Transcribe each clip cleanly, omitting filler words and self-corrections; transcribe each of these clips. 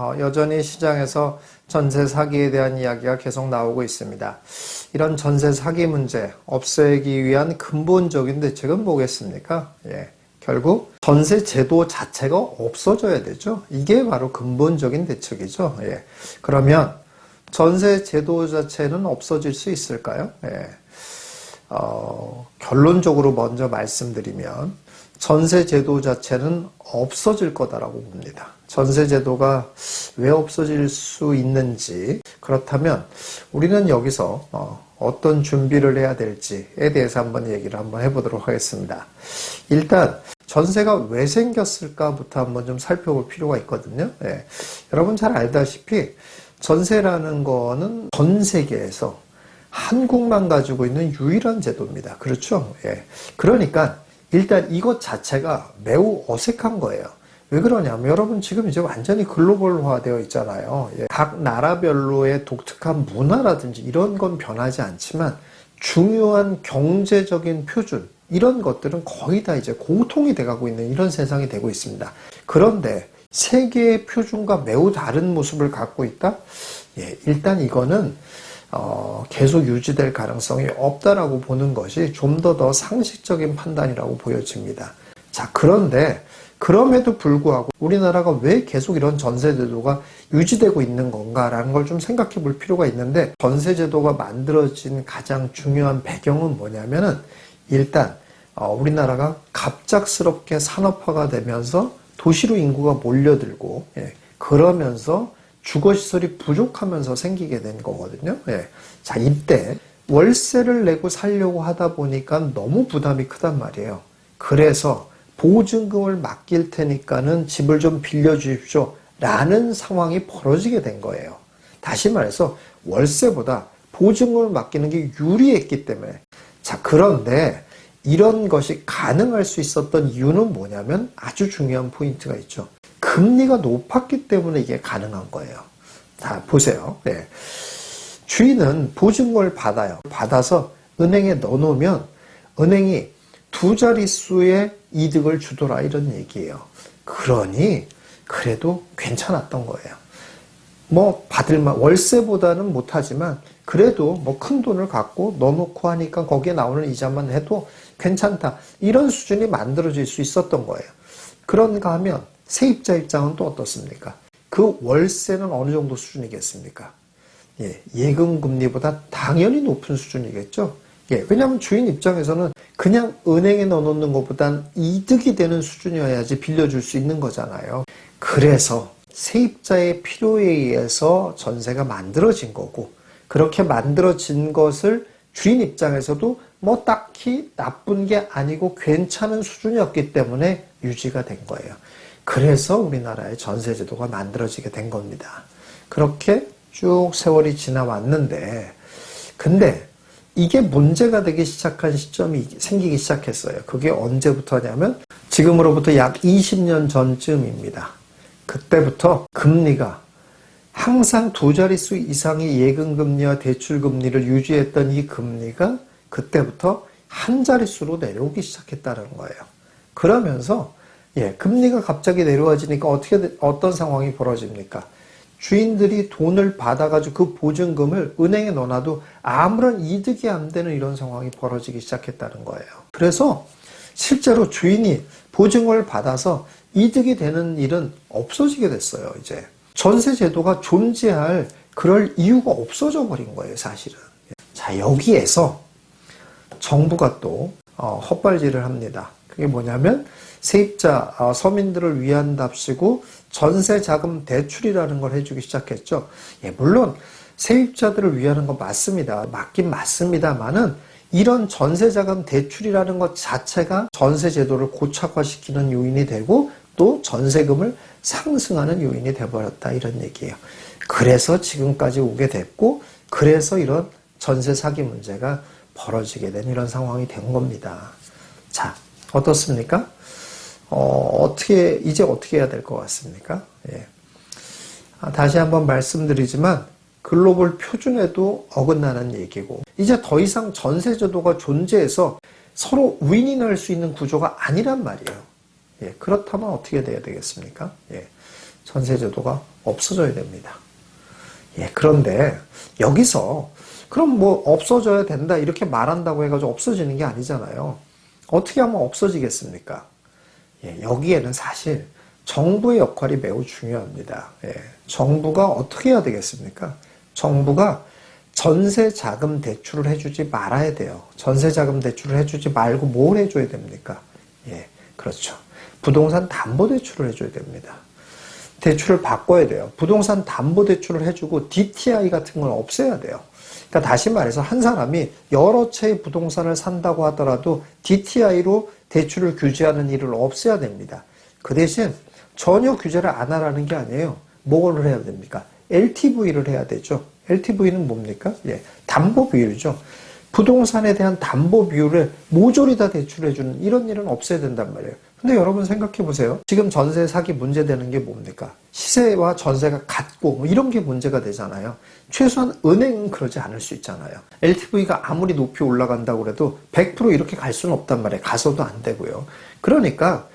여전히 시장에서 전세 사기에 대한 이야기가 계속 나오고 있습니다. 이런 전세 사기 문제 없애기 위한 근본적인 대책은 뭐겠습니까? 결국 전세 제도 자체가 없어져야 되죠. 이게 바로 근본적인 대책이죠. 그러면 전세 제도 자체는 없어질 수 있을까요? 결론적으로 먼저 말씀드리면 전세 제도 자체는 없어질 거다라고 봅니다. 전세 제도가 왜 없어질 수 있는지, 그렇다면 우리는 여기서 어떤 준비를 해야 될지에 대해서 한번 얘기를 해보도록 하겠습니다. 일단 전세가 왜 생겼을까부터 한번 좀 살펴볼 필요가 있거든요. 여러분 잘 알다시피 전세라는 거는 전 세계에서 한국만 가지고 있는 유일한 제도입니다. 그렇죠? 그러니까 일단 이것 자체가 매우 어색한 거예요. 왜 그러냐면 여러분 지금 이제 완전히 글로벌화 되어 있잖아요. 각 나라별로의 독특한 문화라든지 이런 건 변하지 않지만 중요한 경제적인 표준 이런 것들은 거의 다 이제 공통이 돼가고 있는 이런 세상이 되고 있습니다. 그런데 세계의 표준과 매우 다른 모습을 갖고 있다? 일단 이거는 계속 유지될 가능성이 없다라고 보는 것이 좀 더 상식적인 판단이라고 보여집니다. 자, 그런데 그럼에도 불구하고 우리나라가 왜 계속 이런 전세제도가 유지되고 있는 건가라는 걸 좀 생각해 볼 필요가 있는데, 전세제도가 만들어진 가장 중요한 배경은 뭐냐면은 일단 우리나라가 갑작스럽게 산업화가 되면서 도시로 인구가 몰려들고 그러면서 주거시설이 부족하면서 생기게 된 거거든요. 자, 이때 월세를 내고 살려고 하다 보니까 너무 부담이 크단 말이에요. 그래서 보증금을 맡길 테니까는 집을 좀 빌려주십시오 라는 상황이 벌어지게 된 거예요. 다시 말해서 월세보다 보증금을 맡기는 게 유리했기 때문에. 자, 그런데 이런 것이 가능할 수 있었던 이유는 뭐냐면 아주 중요한 포인트가 있죠. 금리가 높았기 때문에 이게 가능한 거예요. 자, 보세요. 주인은 보증금을 받아요. 받아서 은행에 넣어놓으면 은행이 두 자릿수의 이득을 주더라 이런 얘기예요. 그러니 그래도 괜찮았던 거예요. 받을만, 월세보다는 못하지만 그래도 큰 돈을 갖고 넣어놓고 하니까 거기에 나오는 이자만 해도 괜찮다. 이런 수준이 만들어질 수 있었던 거예요. 그런가 하면 세입자 입장은 또 어떻습니까? 그 월세는 어느 정도 수준이겠습니까? 예금 금리보다 당연히 높은 수준이겠죠? 왜냐하면 주인 입장에서는 그냥 은행에 넣어놓는 것보단 이득이 되는 수준이어야지 빌려줄 수 있는 거잖아요. 그래서 세입자의 필요에 의해서 전세가 만들어진 거고, 그렇게 만들어진 것을 주인 입장에서도 딱히 나쁜 게 아니고 괜찮은 수준이었기 때문에 유지가 된 거예요. 그래서 우리나라의 전세제도가 만들어지게 된 겁니다. 그렇게 쭉 세월이 지나왔는데, 근데 이게 문제가 되기 시작한 시점이 생기기 시작했어요. 그게 언제부터냐면 지금으로부터 약 20년 전쯤입니다. 그때부터 금리가 항상 두 자릿수 이상의 예금금리와 대출금리를 유지했던 이 금리가 그때부터 한 자릿수로 내려오기 시작했다는 거예요. 그러면서 금리가 갑자기 내려와지니까 어떤 상황이 벌어집니까? 주인들이 돈을 받아가지고 그 보증금을 은행에 넣어놔도 아무런 이득이 안 되는 이런 상황이 벌어지기 시작했다는 거예요. 그래서 실제로 주인이 보증금을 받아서 이득이 되는 일은 없어지게 됐어요, 이제. 전세 제도가 존재할 그럴 이유가 없어져 버린 거예요, 사실은. 자, 여기에서 정부가 또 헛발질을 합니다. 그게 뭐냐면 세입자, 서민들을 위한답시고 전세자금 대출이라는 걸 해주기 시작했죠. 물론 세입자들을 위하는 건 맞습니다. 맞긴 맞습니다만은 이런 전세자금 대출이라는 것 자체가 전세제도를 고착화시키는 요인이 되고 또 전세금을 상승하는 요인이 돼버렸다 이런 얘기예요. 그래서 지금까지 오게 됐고, 그래서 이런 전세 사기 문제가 벌어지게 된 이런 상황이 된 겁니다. 자, 어떻습니까? 이제 어떻게 해야 될 것 같습니까? 다시 한번 말씀드리지만 글로벌 표준에도 어긋나는 얘기고, 이제 더 이상 전세제도가 존재해서 서로 윈윈할 수 있는 구조가 아니란 말이에요. 그렇다면 어떻게 돼야 되겠습니까? 전세제도가 없어져야 됩니다. 예, 그런데 여기서 그럼 뭐 없어져야 된다 이렇게 말한다고 해가지고 없어지는 게 아니잖아요. 어떻게 하면 없어지겠습니까? 예, 여기에는 사실 정부의 역할이 매우 중요합니다. 예, 정부가 어떻게 해야 되겠습니까? 정부가 전세자금 대출을 해주지 말아야 돼요. 전세자금 대출을 해주지 말고 뭘 해줘야 됩니까? 예, 그렇죠. 부동산 담보대출을 해줘야 됩니다. 대출을 바꿔야 돼요. 부동산 담보대출을 해주고 DTI 같은 걸 없애야 돼요. 그러니까 다시 말해서 한 사람이 여러 채의 부동산을 산다고 하더라도 DTI로 대출을 규제하는 일을 없애야 됩니다. 그 대신 전혀 규제를 안 하라는 게 아니에요. 뭘 해야 됩니까? LTV를 해야 되죠. LTV는 뭡니까? 예, 담보 비율이죠. 부동산에 대한 담보 비율을 모조리 다 대출해주는 이런 일은 없애야 된단 말이에요. 근데 여러분 생각해 보세요. 지금 전세 사기 문제되는 게 뭡니까? 시세와 전세가 같고 뭐 이런 게 문제가 되잖아요. 최소한 은행은 그러지 않을 수 있잖아요. LTV가 아무리 높이 올라간다고 해도 100% 이렇게 갈 수는 없단 말이에요. 가서도 안 되고요. 그러니까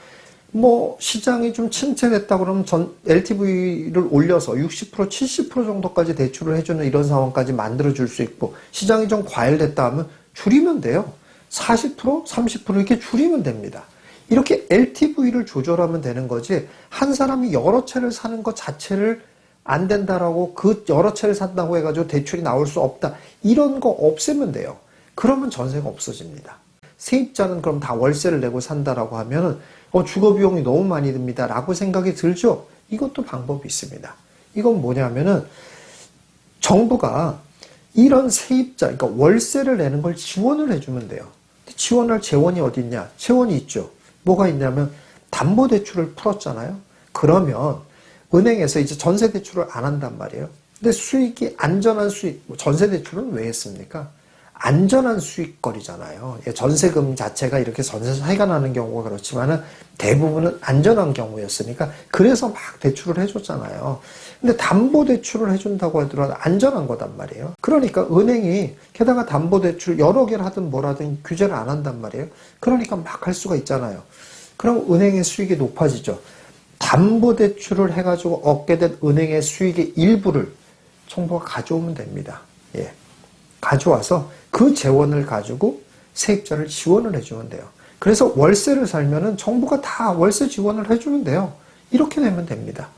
뭐 시장이 좀 침체됐다 그러면 LTV를 올려서 60%, 70% 정도까지 대출을 해주는 이런 상황까지 만들어줄 수 있고 시장이 좀 과열됐다 하면 줄이면 돼요. 40%, 30% 이렇게 줄이면 됩니다. 이렇게 LTV를 조절하면 되는 거지 한 사람이 여러 채를 사는 것 자체를 안 된다라고 그 여러 채를 산다고 해가지고 대출이 나올 수 없다 이런 거 없애면 돼요. 그러면 전세가 없어집니다. 세입자는 그럼 다 월세를 내고 산다라고 하면은 주거 비용이 너무 많이 듭니다 라고 생각이 들죠. 이것도 방법이 있습니다. 이건 뭐냐면은 정부가 이런 세입자 그러니까 월세를 내는 걸 지원을 해주면 돼요. 지원할 재원이 어디 있냐? 재원이 있죠. 뭐가 있냐면 담보대출을 풀었잖아요. 그러면 은행에서 이제 전세대출을 안 한단 말이에요. 근데 수익이 안전한 수익, 전세대출은 왜 했습니까? 안전한 수익거리잖아요. 전세금 자체가 이렇게 전세 차이가 나는 경우가 그렇지만은 대부분은 안전한 경우였으니까 그래서 막 대출을 해줬잖아요. 근데 담보대출을 해준다고 하더라도 안전한 거단 말이에요. 그러니까 은행이 게다가 담보대출 여러 개를 하든 뭐라든 규제를 안 한단 말이에요. 그러니까 막 할 수가 있잖아요. 그럼 은행의 수익이 높아지죠. 담보대출을 해가지고 얻게 된 은행의 수익의 일부를 정부가 가져오면 됩니다. 예. 가져와서 그 재원을 가지고 세입자를 지원을 해주면 돼요. 그래서 월세를 살면은 정부가 다 월세 지원을 해주면 돼요. 이렇게 되면 됩니다.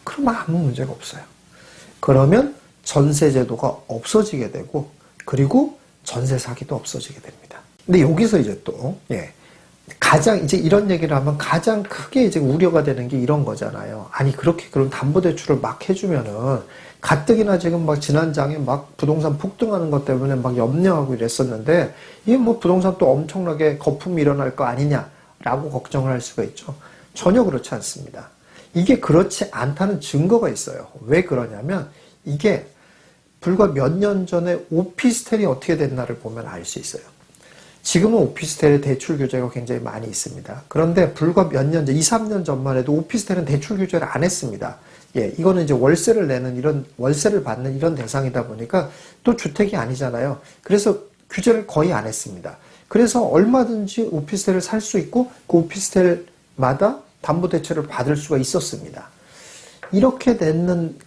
그러면 아무 문제가 없어요. 그러면 전세 제도가 없어지게 되고 그리고 전세 사기도 없어지게 됩니다. 근데 여기서 이제 또 가장 이제 이런 얘기를 하면 가장 크게 이제 우려가 되는 게 이런 거잖아요. 아니 그렇게 그럼 담보대출을 막 해주면은 가뜩이나 지금 막 지난장에 막 부동산 폭등하는 것 때문에 막 염려하고 이랬었는데 이게 뭐 부동산 또 엄청나게 거품이 일어날 거 아니냐라고 걱정을 할 수가 있죠. 전혀 그렇지 않습니다. 이게 그렇지 않다는 증거가 있어요. 왜 그러냐면 이게 불과 몇 년 전에 오피스텔이 어떻게 됐나를 보면 알 수 있어요. 지금은 오피스텔의 대출 규제가 굉장히 많이 있습니다. 그런데 불과 몇 년 전, 2, 3년 전만 해도 오피스텔은 대출 규제를 안 했습니다. 예, 이거는 이제 월세를 내는 월세를 받는 이런 대상이다 보니까 또 주택이 아니잖아요. 그래서 규제를 거의 안 했습니다. 그래서 얼마든지 오피스텔을 살 수 있고 그 오피스텔마다 담보대출을 받을 수가 있었습니다.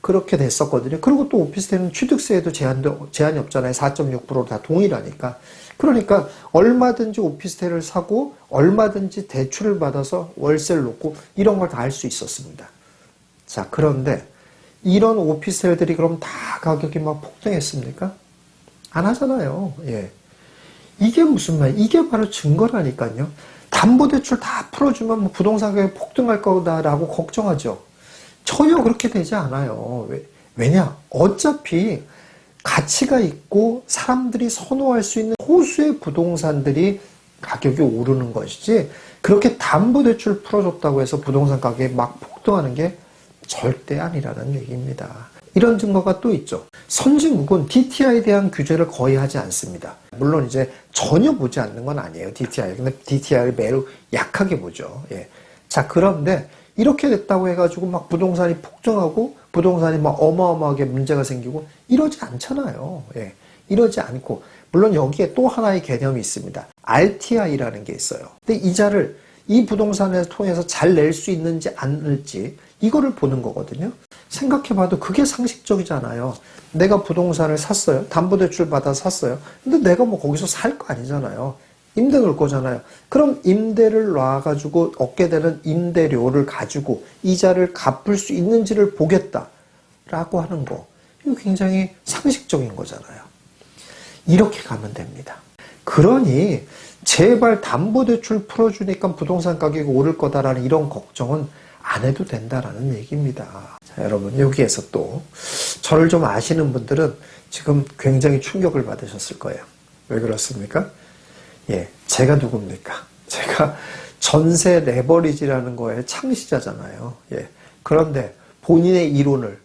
그렇게 됐었거든요. 그리고 또 오피스텔은 취득세에도 제한이 없잖아요. 4.6%로 다 동일하니까. 그러니까 얼마든지 오피스텔을 사고 얼마든지 대출을 받아서 월세를 놓고 이런 걸 다 할 수 있었습니다. 자, 그런데 이런 오피스텔들이 그럼 다 가격이 막 폭등했습니까? 안 하잖아요. 예. 이게 무슨 말이에요? 이게 바로 증거라니까요. 담보대출 다 풀어주면 뭐 부동산 가격이 폭등할 거다라고 걱정하죠. 전혀 그렇게 되지 않아요. 왜냐? 어차피 가치가 있고 사람들이 선호할 수 있는 소수의 부동산들이 가격이 오르는 것이지 그렇게 담보대출 풀어줬다고 해서 부동산 가격이 막 폭등하는 게 절대 아니라는 얘기입니다. 이런 증거가 또 있죠. 선진국은 DTI에 대한 규제를 거의 하지 않습니다. 물론 이제 전혀 보지 않는 건 아니에요. DTI. 근데 DTI를 매우 약하게 보죠. 예. 자, 그런데 이렇게 됐다고 해가지고 막 부동산이 폭등하고 부동산이 막 어마어마하게 문제가 생기고 이러지 않잖아요. 예. 이러지 않고 물론 여기에 또 하나의 개념이 있습니다. RTI라는 게 있어요. 근데 이자를 이 부동산을 통해서 잘 낼 수 있는지 않을지 이거를 보는 거거든요. 생각해봐도 그게 상식적이잖아요. 내가 부동산을 샀어요. 담보대출 받아 샀어요. 근데 내가 뭐 거기서 살 거 아니잖아요. 임대 놓을 거잖아요. 그럼 임대를 놔가지고 얻게 되는 임대료를 가지고 이자를 갚을 수 있는지를 보겠다라고 하는 거. 이거 굉장히 상식적인 거잖아요. 이렇게 가면 됩니다. 그러니 제발 담보대출 풀어주니까 부동산 가격이 오를 거다라는 이런 걱정은 안 해도 된다라는 얘기입니다. 자, 여러분 여기에서 또 저를 좀 아시는 분들은 지금 굉장히 충격을 받으셨을 거예요. 왜 그렇습니까? 예, 제가 누굽니까? 제가 전세 레버리지라는 거의 창시자잖아요. 예, 그런데 본인의 이론을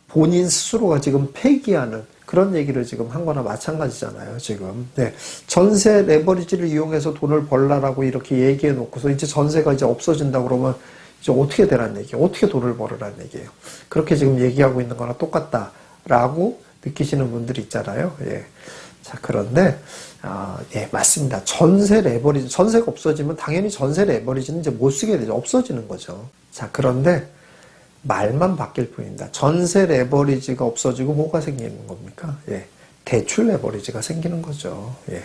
본인 스스로가 지금 폐기하는 그런 얘기를 지금 한 거나 마찬가지잖아요, 지금. 네. 전세 레버리지를 이용해서 돈을 벌라라고 이렇게 얘기해 놓고서 이제 전세가 이제 없어진다고 그러면 이제 어떻게 되라는 얘기예요? 어떻게 돈을 벌으라는 얘기예요? 그렇게 지금 얘기하고 있는 거나 똑같다라고 느끼시는 분들이 있잖아요. 예. 자, 그런데, 예, 맞습니다. 전세 레버리지, 전세가 없어지면 당연히 전세 레버리지는 이제 못 쓰게 되죠. 없어지는 거죠. 자, 그런데 말만 바뀔 뿐입니다. 전세 레버리지가 없어지고 뭐가 생기는 겁니까? 예. 대출 레버리지가 생기는 거죠. 예.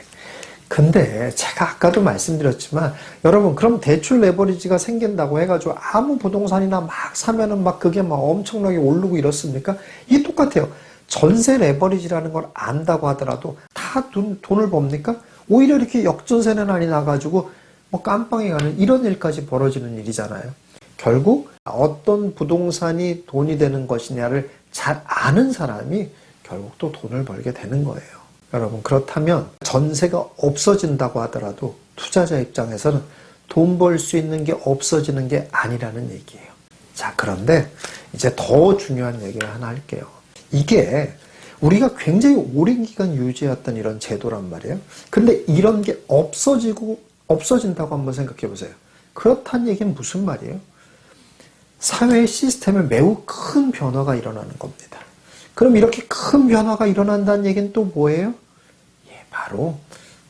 근데 제가 아까도 말씀드렸지만 여러분 그럼 대출 레버리지가 생긴다고 해가지고 아무 부동산이나 막 사면은 막 그게 막 엄청나게 오르고 이렇습니까? 이게 똑같아요. 전세 레버리지라는 걸 안다고 하더라도 다 돈을 법니까? 오히려 이렇게 역전세는 많이 나가지고 뭐 깜빵에 가는 이런 일까지 벌어지는 일이잖아요. 결국 어떤 부동산이 돈이 되는 것이냐를 잘 아는 사람이 결국 또 돈을 벌게 되는 거예요. 여러분 그렇다면 전세가 없어진다고 하더라도 투자자 입장에서는 돈 벌 수 있는 게 없어지는 게 아니라는 얘기예요. 자, 그런데 이제 더 중요한 얘기를 하나 할게요. 이게 우리가 굉장히 오랜 기간 유지했던 이런 제도란 말이에요. 근데 이런 게 없어진다고 한번 생각해 보세요. 그렇다는 얘기는 무슨 말이에요? 사회의 시스템에 매우 큰 변화가 일어나는 겁니다. 그럼 이렇게 큰 변화가 일어난다는 얘기는 또 뭐예요? 예, 바로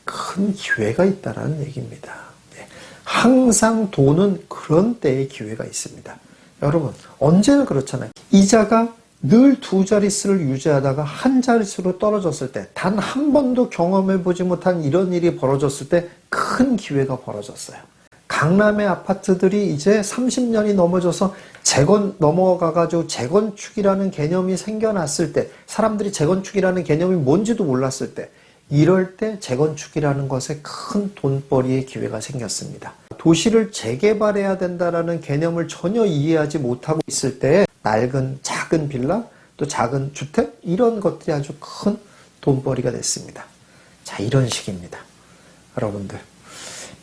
큰 기회가 있다는 얘기입니다. 예, 항상 돈은 그런 때의 기회가 있습니다. 여러분 언제나 그렇잖아요. 이자가 늘 두 자릿수를 유지하다가 한 자릿수로 떨어졌을 때 단 한 번도 경험해보지 못한 이런 일이 벌어졌을 때 큰 기회가 벌어졌어요. 강남의 아파트들이 이제 30년이 넘어져서 넘어가가지고 재건축이라는 개념이 생겨났을 때, 사람들이 재건축이라는 개념이 뭔지도 몰랐을 때, 이럴 때 재건축이라는 것에 큰 돈벌이의 기회가 생겼습니다. 도시를 재개발해야 된다라는 개념을 전혀 이해하지 못하고 있을 때, 낡은 작은 빌라, 또 작은 주택, 이런 것들이 아주 큰 돈벌이가 됐습니다. 자, 이런 식입니다. 여러분들,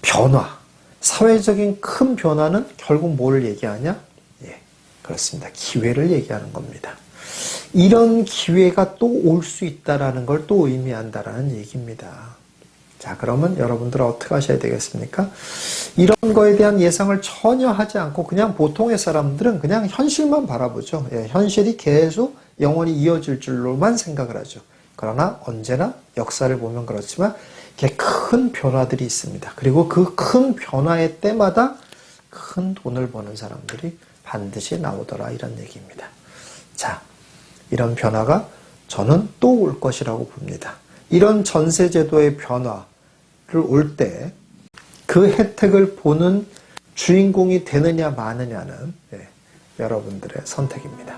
변화. 사회적인 큰 변화는 결국 뭘 얘기하냐? 예, 그렇습니다. 기회를 얘기하는 겁니다. 이런 기회가 또 올 수 있다라는 걸 또 의미한다라는 얘기입니다. 자, 그러면 여러분들은 어떻게 하셔야 되겠습니까? 이런 거에 대한 예상을 전혀 하지 않고 그냥 보통의 사람들은 그냥 현실만 바라보죠. 예, 현실이 계속 영원히 이어질 줄로만 생각을 하죠. 그러나 언제나 역사를 보면 그렇지만 이렇게 큰 변화들이 있습니다. 그리고 그 큰 변화의 때마다 큰 돈을 버는 사람들이 반드시 나오더라 이런 얘기입니다. 자, 이런 변화가 저는 또 올 것이라고 봅니다. 이런 전세제도의 변화를 올 때 그 혜택을 보는 주인공이 되느냐 마느냐는 여러분들의 선택입니다.